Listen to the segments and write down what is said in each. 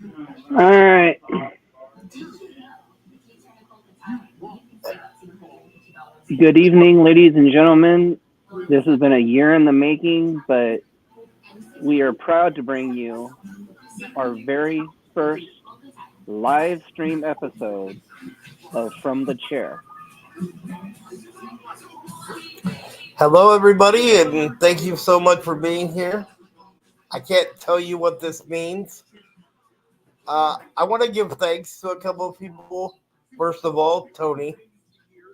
All right. Good evening, ladies and gentlemen. This has been a year in the making, but we are proud to bring you our very first live stream episode of From the Chair. Hello, everybody, and thank you so much for being here. I can't tell you what this means. I want to give thanks to a couple of people. First of all, Tony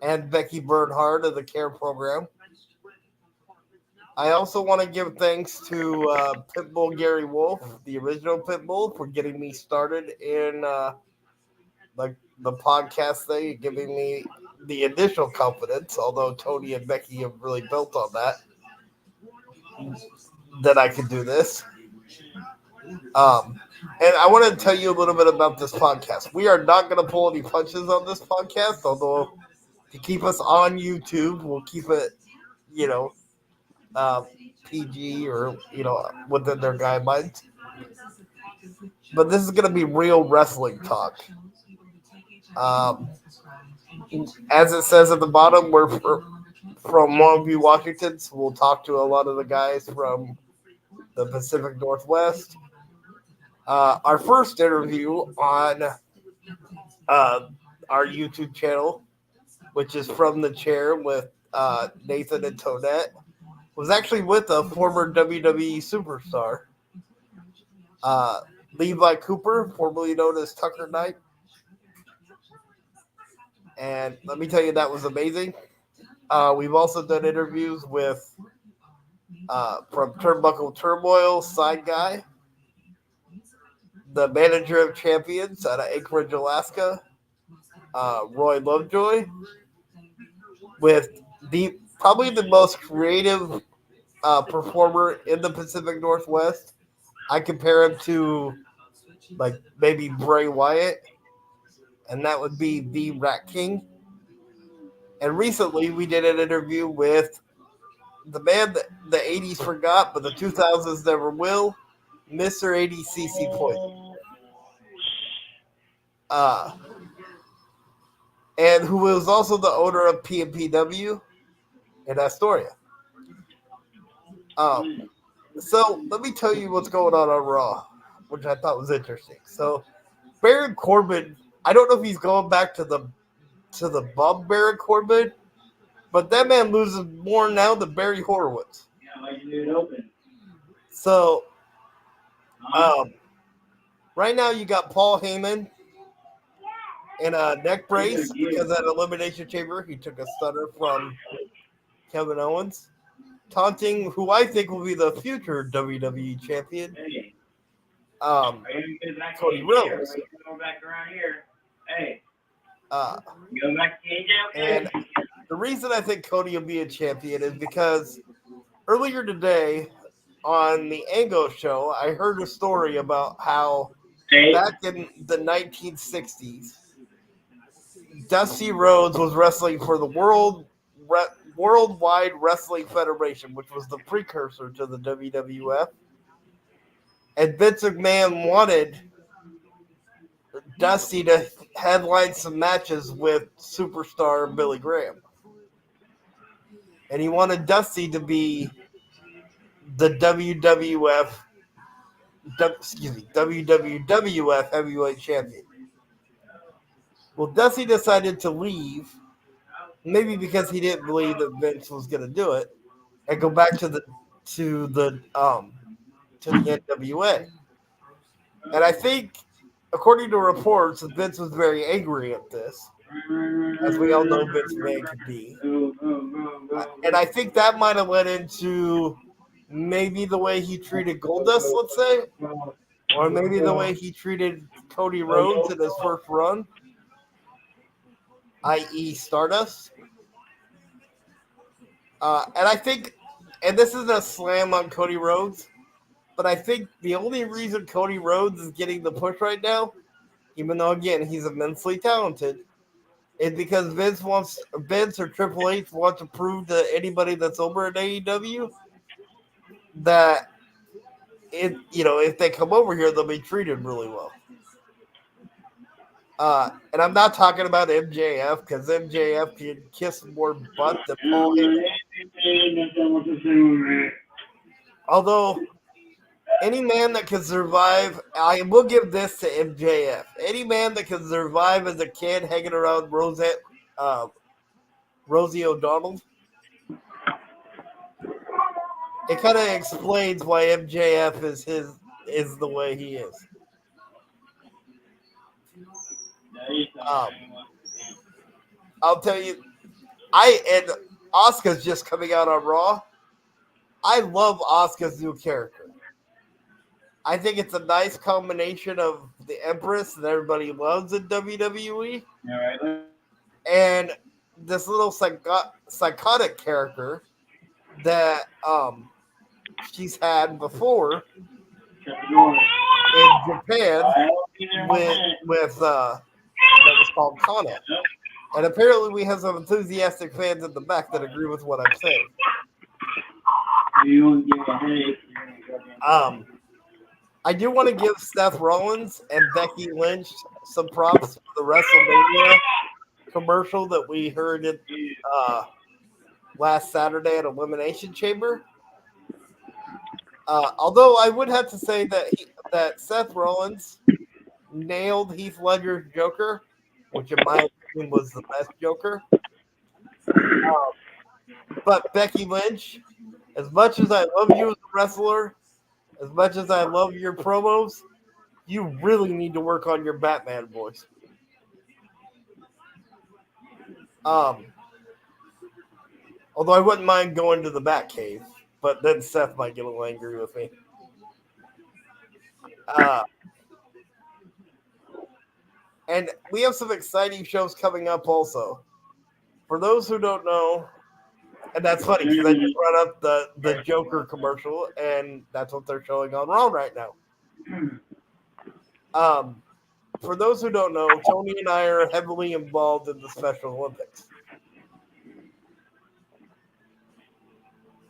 and Becky Bernhard of the CARE program. I also want to give thanks to Pitbull Gary Wolf, the original Pitbull, for getting me started in the podcast thing, giving me the initial confidence. Although Tony and Becky have really built on that I could do this. And I want to tell you a little bit about this podcast. We are not going to pull any punches on this podcast, although to keep us on YouTube, we'll keep it, you know, uh, PG or, within their guidelines. But this is going to be real wrestling talk. Um, as it says at the bottom, we're from Longview, Washington, so we'll talk to a lot of the guys from the Pacific Northwest. Our first interview on our YouTube channel, which is From the Chair with Nathan and Tonette, was actually with a former WWE superstar, Levi Cooper, formerly known as Tucker Knight. And let me tell you, that was amazing. We've also done interviews with from Turnbuckle Turmoil, Side Guy, the manager of champions out of Anchorage, Alaska, Roy Lovejoy, with probably the most creative performer in the Pacific Northwest. I compare him to like maybe Bray Wyatt, and that would be the Rat King. And recently we did an interview with the man that the 80s forgot, but the 2000s never will, Mr. 80cc Poison. And who was also the owner of PMPW in Astoria. So let me tell you what's going on Raw, which I thought was interesting. So Baron Corbin, I don't know if he's going back to the bum Baron Corbin, but that man loses more now than Barry Horowitz. Yeah, like you do it open. So, right now you got Paul Heyman in a neck brace because at Elimination Chamber he took a stunner from Kevin Owens, taunting who I think will be the future WWE champion, Cody Rhodes. And the reason I think Cody will be a champion is because earlier today on the Ango show, I heard a story about how back in the 1960s, Dusty Rhodes was wrestling for the Worldwide Wrestling Federation, which was the precursor to the WWF. And Vince McMahon wanted Dusty to headline some matches with superstar Billy Graham. And he wanted Dusty to be the WWF heavyweight champion. Well, Dusty decided to leave, maybe because he didn't believe that Vince was going to do it, and go back to the NWA. And I think, according to reports, Vince was very angry at this, as we all know Vince McMahon could be. And I think that might have led into maybe the way he treated Goldust, let's say, or maybe the way he treated Cody Rhodes in his first run, i.e. Stardust. And I think, and this isn't a slam on Cody Rhodes, but I think the only reason Cody Rhodes is getting the push right now, even though, again, he's immensely talented, is because Vince or Triple H want to prove to anybody that's over at AEW that if they come over here, they'll be treated really well. And I'm not talking about MJF because MJF can kiss more butt than Paul Heyman. Although any man that can survive, I will give this to MJF. Any man that can survive as a kid hanging around Rosie O'Donnell, it kind of explains why MJF is the way he is. I'll tell you, and Asuka's just coming out on Raw. I love Asuka's new character. I think it's a nice combination of the Empress that everybody loves in WWE, and this little psychotic character that she's had before in Japan with that was called Kana. And apparently we have some enthusiastic fans in the back that agree with what I'm saying. I do want to give Seth Rollins and Becky Lynch some props for the WrestleMania commercial that we heard in, last Saturday at Elimination Chamber. Although I would have to say that Seth Rollins nailed Heath Ledger's Joker, which in my opinion was the best Joker. But Becky Lynch, as much as I love you as a wrestler, as much as I love your promos, you really need to work on your Batman voice. Although I wouldn't mind going to the Batcave, but then Seth might get a little angry with me. And we have some exciting shows coming up also. For those who don't know, and that's funny because I just brought up the Joker commercial, and that's what they're showing on Raw right now. For those who don't know, Tony and I are heavily involved in the Special Olympics.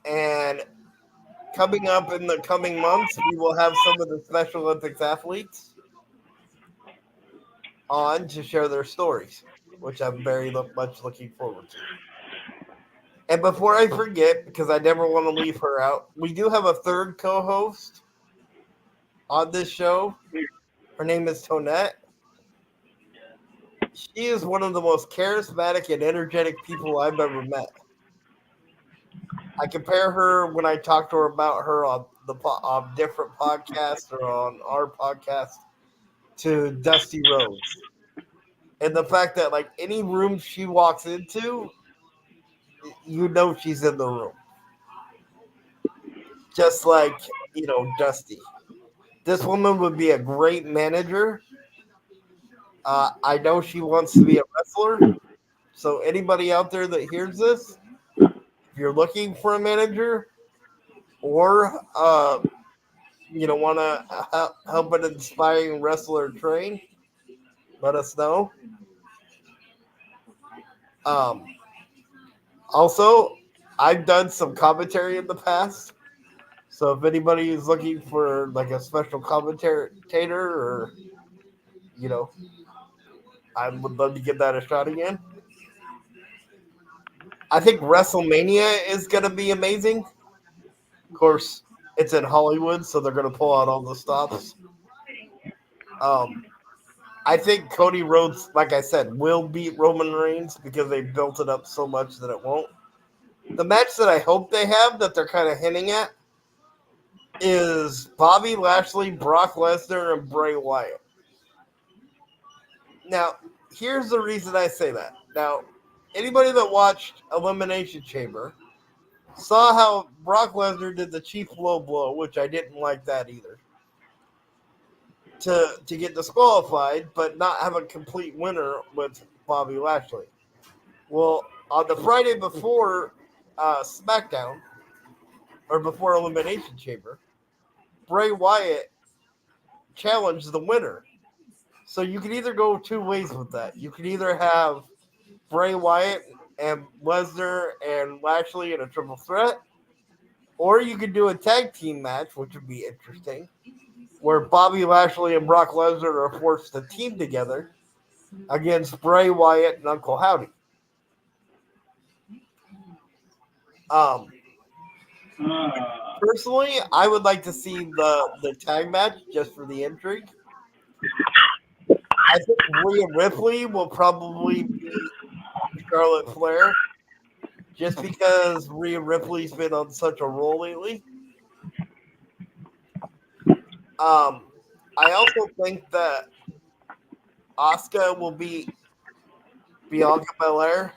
And coming up in the coming months, we will have some of the Special Olympics athletes on to share their stories, which I'm very much looking forward to. And before I forget, because I never want to leave her out, we do have a third co-host on this show. Her name is Tonette. She is one of the most charismatic and energetic people I've ever met. I compare her when I talk to her about her on different podcasts or on our podcast to Dusty Rhodes. And the fact that like any room she walks into, you know she's in the room. Just like, Dusty. This woman would be a great manager. I know she wants to be a wrestler. So anybody out there that hears this, if you're looking for a manager or want to help an inspiring wrestler train, let us know. Also, I've done some commentary in the past. So if anybody is looking for like a special commentator or, I would love to give that a shot again. I think WrestleMania is going to be amazing. Of course, it's in Hollywood, so they're going to pull out all the stops. I think Cody Rhodes, like I said, will beat Roman Reigns because they built it up so much that it won't. The match that I hope they have that they're kind of hinting at is Bobby Lashley, Brock Lesnar, and Bray Wyatt. Now, here's the reason I say that. Now, anybody that watched Elimination Chamber saw how Brock Lesnar did the cheap low blow, which I didn't like that either, to get disqualified, but not have a complete winner with Bobby Lashley. Well, on the Friday before SmackDown, or before Elimination Chamber, Bray Wyatt challenged the winner. So you can either go two ways with that. You can either have Bray Wyatt and Lesnar and Lashley in a triple threat, or you could do a tag team match, which would be interesting, where Bobby Lashley and Brock Lesnar are forced to team together against Bray Wyatt and Uncle Howdy. Personally, I would like to see the tag match just for the intrigue. I think Rhea Ripley will probably be Charlotte Flair, just because Rhea Ripley's been on such a roll lately. I also think that Asuka will be Bianca Belair,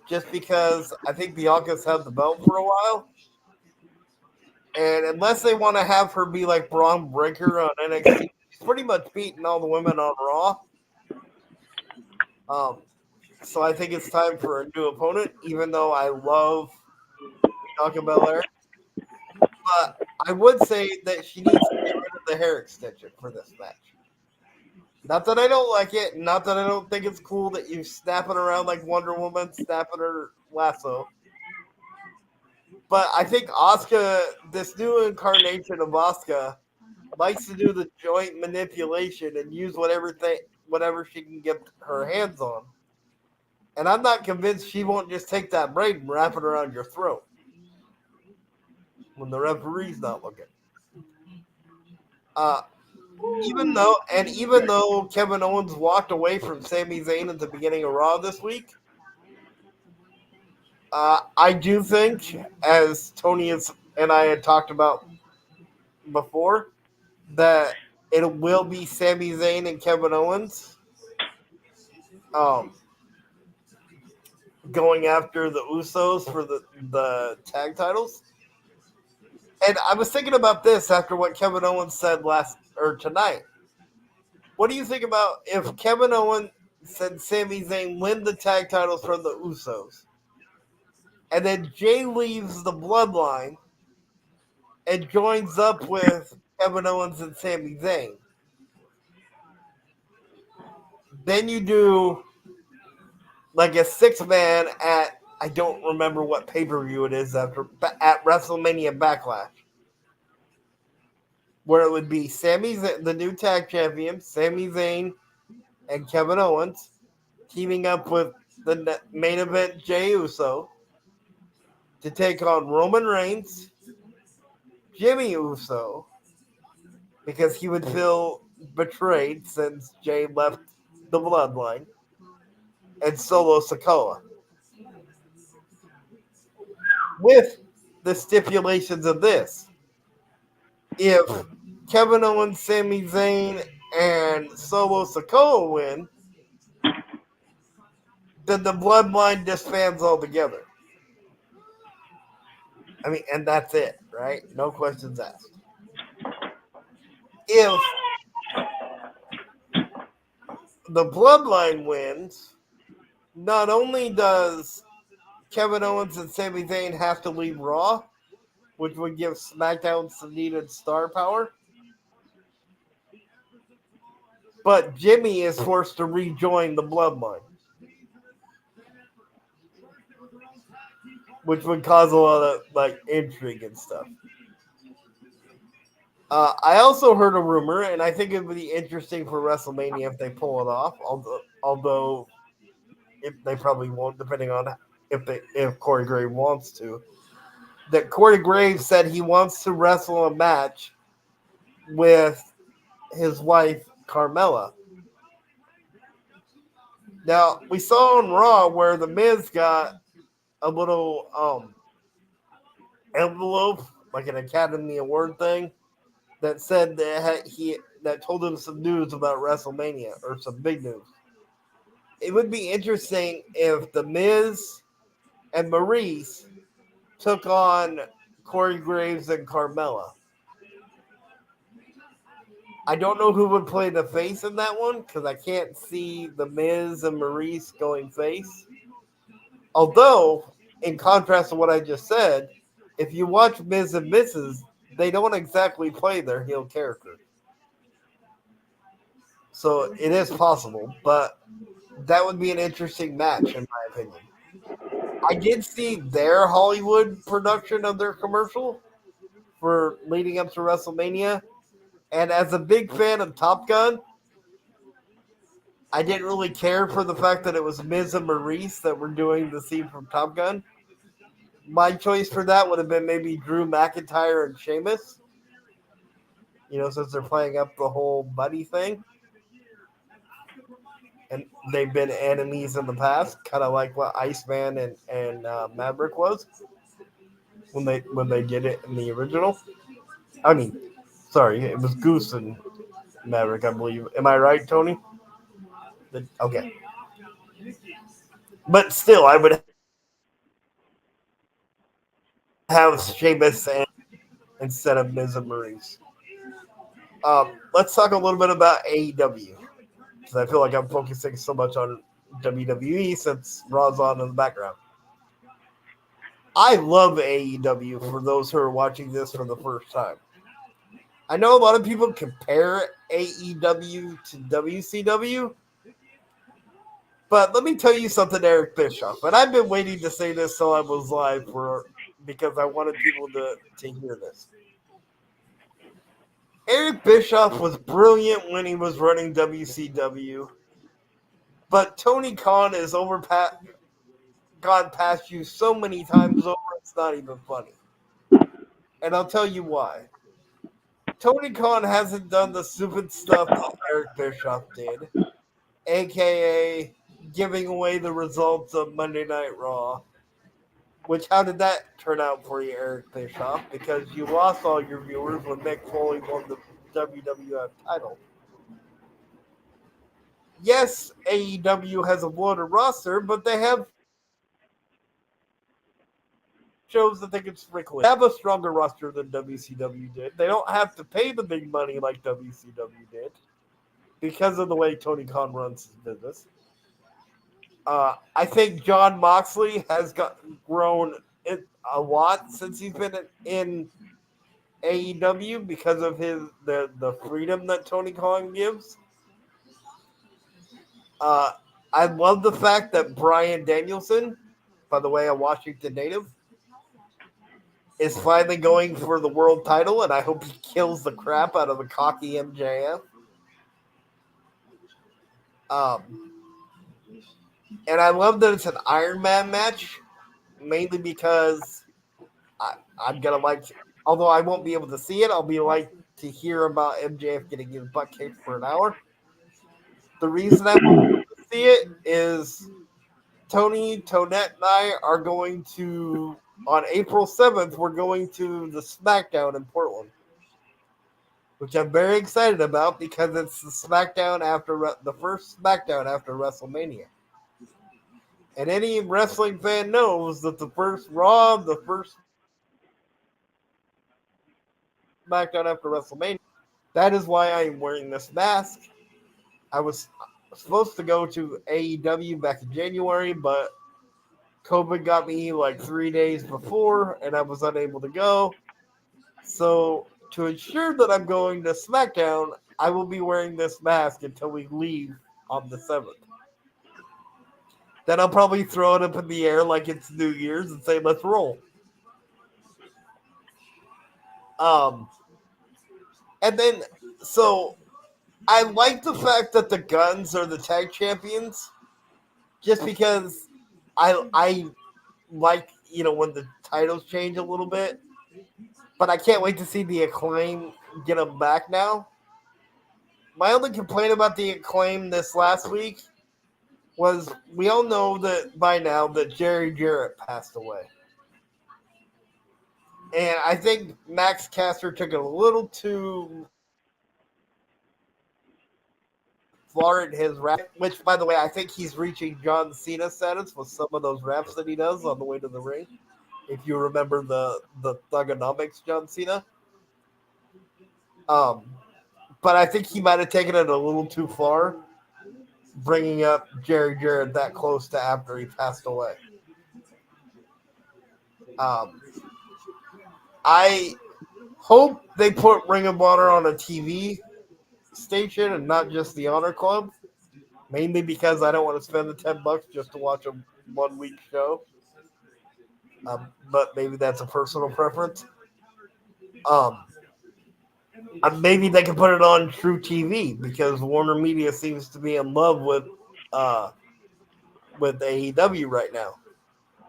just because I think Bianca's had the belt for a while. And unless they want to have her be like Braun Breaker on NXT, she's pretty much beaten all the women on Raw. So I think it's time for a new opponent, even though I love Bianca Belair. But I would say that she needs to get rid of the hair extension for this match. Not that I don't like it, not that I don't think it's cool that you snap it around like Wonder Woman, snapping her lasso. But I think Asuka, this new incarnation of Asuka, likes to do the joint manipulation and use whatever she can get her hands on. And I'm not convinced she won't just take that braid and wrap it around your throat when the referee's not looking. Even though Kevin Owens walked away from Sami Zayn at the beginning of Raw this week, I do think, as Tony and I had talked about before, that it will be Sami Zayn and Kevin Owens going after the Usos for the tag titles. And I was thinking about this after what Kevin Owens said tonight. What do you think about if Kevin Owens and Sami Zayn win the tag titles from the Usos, and then Jay leaves the Bloodline and joins up with Kevin Owens and Sami Zayn? Then you do like a 6-man at, I don't remember what pay-per-view it is at WrestleMania Backlash, where it would be the new tag champion, Sami Zayn and Kevin Owens, teaming up with the main event Jey Uso to take on Roman Reigns, Jimmy Uso, because he would feel betrayed since Jey left the Bloodline, and Solo Sikoa. With the stipulations of this: if Kevin Owens, Sami Zayn, and Solo Sikoa win, then the Bloodline disbands altogether. I mean, and that's it, right? No questions asked. If the Bloodline wins, not only does Kevin Owens and Sami Zayn have to leave Raw, which would give SmackDown some needed star power, but Jimmy is forced to rejoin the Bloodline, which would cause a lot of like intrigue and stuff. I also heard a rumor, and I think it would be interesting for WrestleMania if they pull it off. Although they probably won't, depending on if Corey Graves wants to. That Corey Graves said he wants to wrestle a match with his wife Carmella. Now we saw on Raw where the Miz got a little envelope, like an Academy Award thing, that said that told him some news about WrestleMania, or some big news. It would be interesting if the Miz and Maurice took on Corey Graves and Carmella. I don't know who would play the face in that one, because I can't see the Miz and Maurice going face. Although, in contrast to what I just said, if you watch Miz and Mrs., they don't exactly play their heel character. So it is possible, but that would be an interesting match, in my opinion. I did see their Hollywood production of their commercial for leading up to WrestleMania, and as a big fan of Top Gun, I didn't really care for the fact that it was Miz and Maurice that were doing the scene from Top Gun. My choice for that would have been maybe Drew McIntyre and Sheamus. Since they're playing up the whole buddy thing. And they've been enemies in the past, kind of like what Iceman and Maverick was when they did it in the original. I mean, sorry, it was Goose and Maverick, I believe. Am I right, Tony? Okay. But still, I would have Sheamus instead of Miz and Maurice. Let's talk a little bit about AEW. Because I feel like I'm focusing so much on WWE since Raw's on in the background. I love AEW for those who are watching this for the first time. I know a lot of people compare AEW to WCW, but let me tell you something, Eric Bischoff. And I've been waiting to say this till I was live because I wanted people to hear this. Eric Bischoff was brilliant when he was running WCW, but Tony Khan has gone past you so many times over, it's not even funny. And I'll tell you why. Tony Khan hasn't done the stupid stuff that Eric Bischoff did, a.k.a. giving away the results of Monday Night Raw. Which, how did that turn out for you, Eric Bischoff? Because you lost all your viewers when Mick Foley won the WWF title. Yes, AEW has a loaded roster, but they have shows that they can sprinkle in. They have a stronger roster than WCW did. They don't have to pay the big money like WCW did because of the way Tony Khan runs his business. I think Jon Moxley has grown a lot since he's been in AEW because of the freedom that Tony Khan gives. I love the fact that Bryan Danielson, by the way, a Washington native, is finally going for the world title, and I hope he kills the crap out of the cocky MJF. And I love that it's an Iron Man match, mainly because I'm going to like, although I won't be able to see it, I'll be like to hear about MJF getting his butt kicked for an hour. The reason I want to see it is Tony, Tonette, and I are going to, on April 7th, we're going to the SmackDown in Portland, which I'm very excited about because it's the SmackDown the first SmackDown after WrestleMania. And any wrestling fan knows that the first Raw, the first SmackDown after WrestleMania. That is why I'm wearing this mask. I was supposed to go to AEW back in January, but COVID got me like 3 days before, and I was unable to go. So to ensure that I'm going to SmackDown, I will be wearing this mask until we leave on the 7th. Then I'll probably throw it up in the air like it's New Year's and say, let's roll. And then, so I like the fact that the Guns are the tag champions just because I like, when the titles change a little bit. But I can't wait to see the Acclaim get them back now. My only complaint about the Acclaim this last week was we all know that by now that Jerry Jarrett passed away. And I think Max Caster took it a little too far in his rap, which, by the way, I think he's reaching John Cena status with some of those raps that he does on the way to the ring. If you remember the Thugonomics John Cena. But I think he might have taken it a little too far, bringing up Jerry Jarrett that close to after he passed away. I hope they put Ring of Honor on a TV station and not just the Honor Club, mainly because I don't want to spend the $10 just to watch a 1 week show. But maybe that's a personal preference. Maybe they can put it on True TV because Warner Media seems to be in love with AEW right now.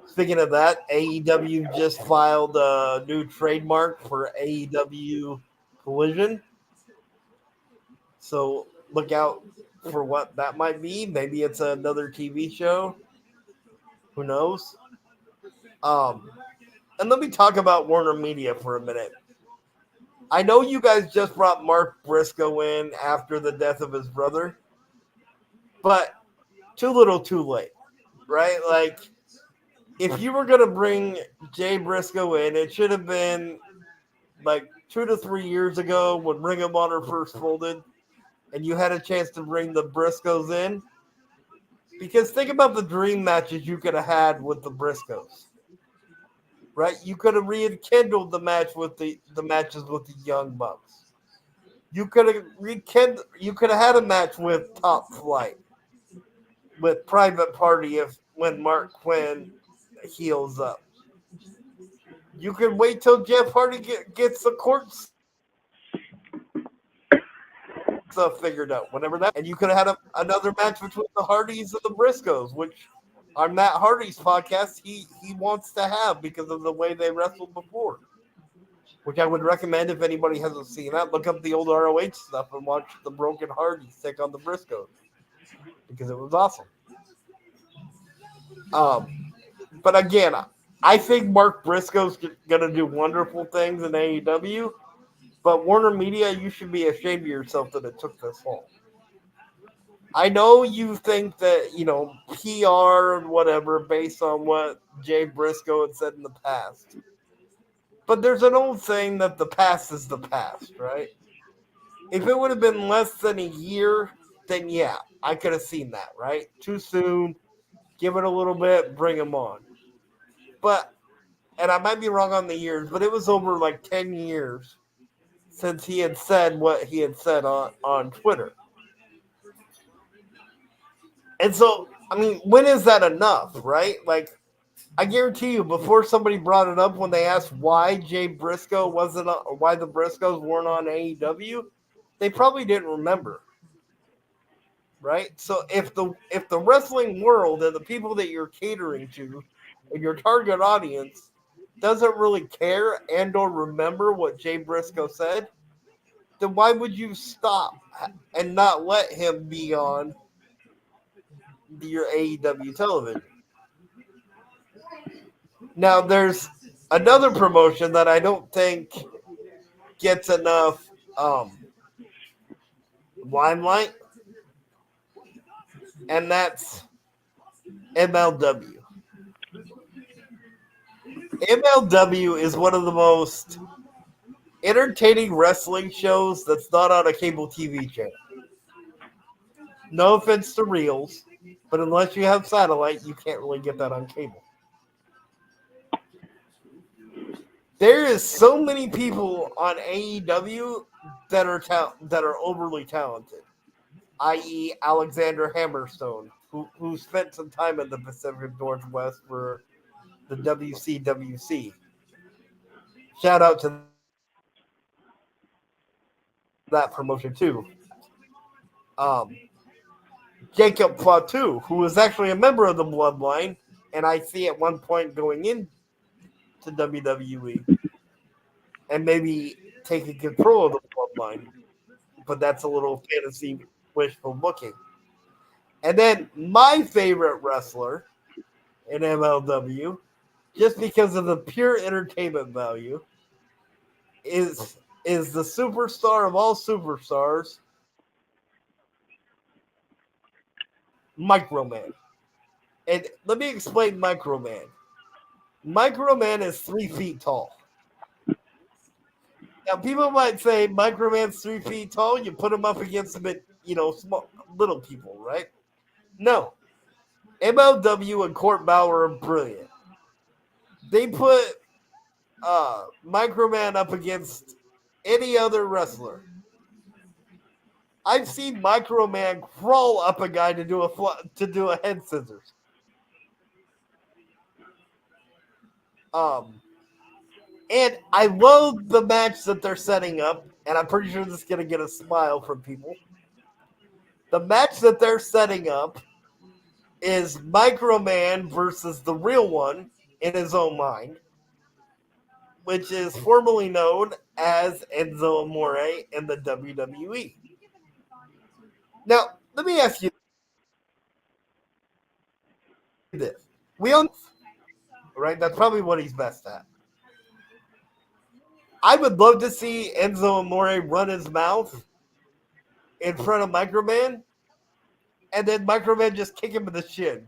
Speaking of that, AEW just filed a new trademark for AEW Collision. So look out for what that might be. Maybe it's another TV show. Who knows? And let me talk about Warner Media for a minute. I know you guys just brought Mark Briscoe in after the death of his brother, but too little, too late, right? Like, if you were going to bring Jay Briscoe in, it should have been like 2 to 3 years ago when Ring of Honor first folded, and you had a chance to bring the Briscoes in. Because think about the dream matches you could have had with the Briscoes, right? You could have rekindled the match with the matches with the Young Bucks. You could have You could have had a match with Top Flight, with Private Party when Mark Quinn heals up. You can wait till Jeff Hardy gets the court stuff figured out, whatever that. And you could have had another match between the Hardys and the Briscoes, which on Matt Hardy's podcast he wants to have because of the way they wrestled before. Which I would recommend if anybody hasn't seen that. Look up the old ROH stuff and watch the Broken Hardys take on the Briscoes because it was awesome. But again, I think Mark Briscoe's going to do wonderful things in AEW. But Warner Media, you should be ashamed of yourself that it took this long. I know you think that, PR and whatever based on what Jay Briscoe had said in the past. But there's an old saying that the past is the past, right? If it would have been less than a year, then yeah, I could have seen that, right? Too soon, give it a little bit, bring him on. But, and I might be wrong on the years, but it was over like 10 years since he had said what he had said on Twitter. And so, I mean, when is that enough, right? Like, I guarantee you, before somebody brought it up when they asked why Jay Briscoe wasn't, or why the Briscoes weren't on AEW, they probably didn't remember, right? So if the wrestling world and the people that you're catering to and your target audience doesn't really care and or remember what Jay Briscoe said, then why would you stop and not let him be on your AEW television? Now, there's another promotion that I don't think gets enough limelight, and that's MLW. MLW is one of the most entertaining wrestling shows that's not on a cable TV channel. No offense to Reels, but unless you have satellite, you can't really get that on cable. There is so many people on AEW that are overly talented, i.e. Alexander Hammerstone, who spent some time in the Pacific Northwest for the WCWC. Shout out to that promotion too. Jacob Fatu, who was actually a member of the Bloodline, and I see at one point going into WWE and maybe taking control of the Bloodline, but that's a little fantasy wishful looking. And then my favorite wrestler in MLW, just because of the pure entertainment value, is the superstar of all superstars, Microman. And let me explain Microman. Microman is 3 feet tall. Now, people might say Microman's 3 feet tall. You put him up against small, little people, right? No. MLW and Court Bauer are brilliant. They put Microman up against any other wrestler. I've seen Microman crawl up a guy to do a head scissors. And I love the match that they're setting up and I'm pretty sure this is going to get a smile from people. The match that they're setting up is Microman versus the real one in his own mind, which is formerly known as Enzo Amore in the WWE. Now, let me ask you this. We own, right? That's probably what he's best at. I would love to see Enzo Amore run his mouth in front of Microman, and then Microman just kick him in the shin.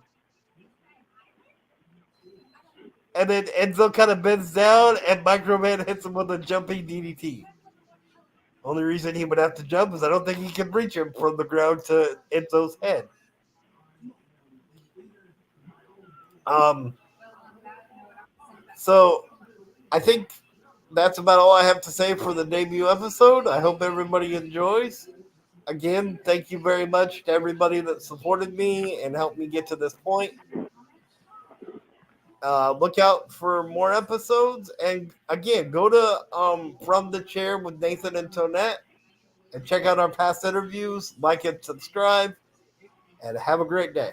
And then Enzo kind of bends down, and Microman hits him with a jumping DDT. Only reason he would have to jump is I don't think he can reach him from the ground to Enzo's head. So I think that's about all I have to say for the debut episode. I hope everybody enjoys. Again, thank you very much to everybody that supported me and helped me get to this point. Look out for more episodes. And again, go to From the Chair with Nathan and Tonette and check out our past interviews. Like and subscribe. And have a great day.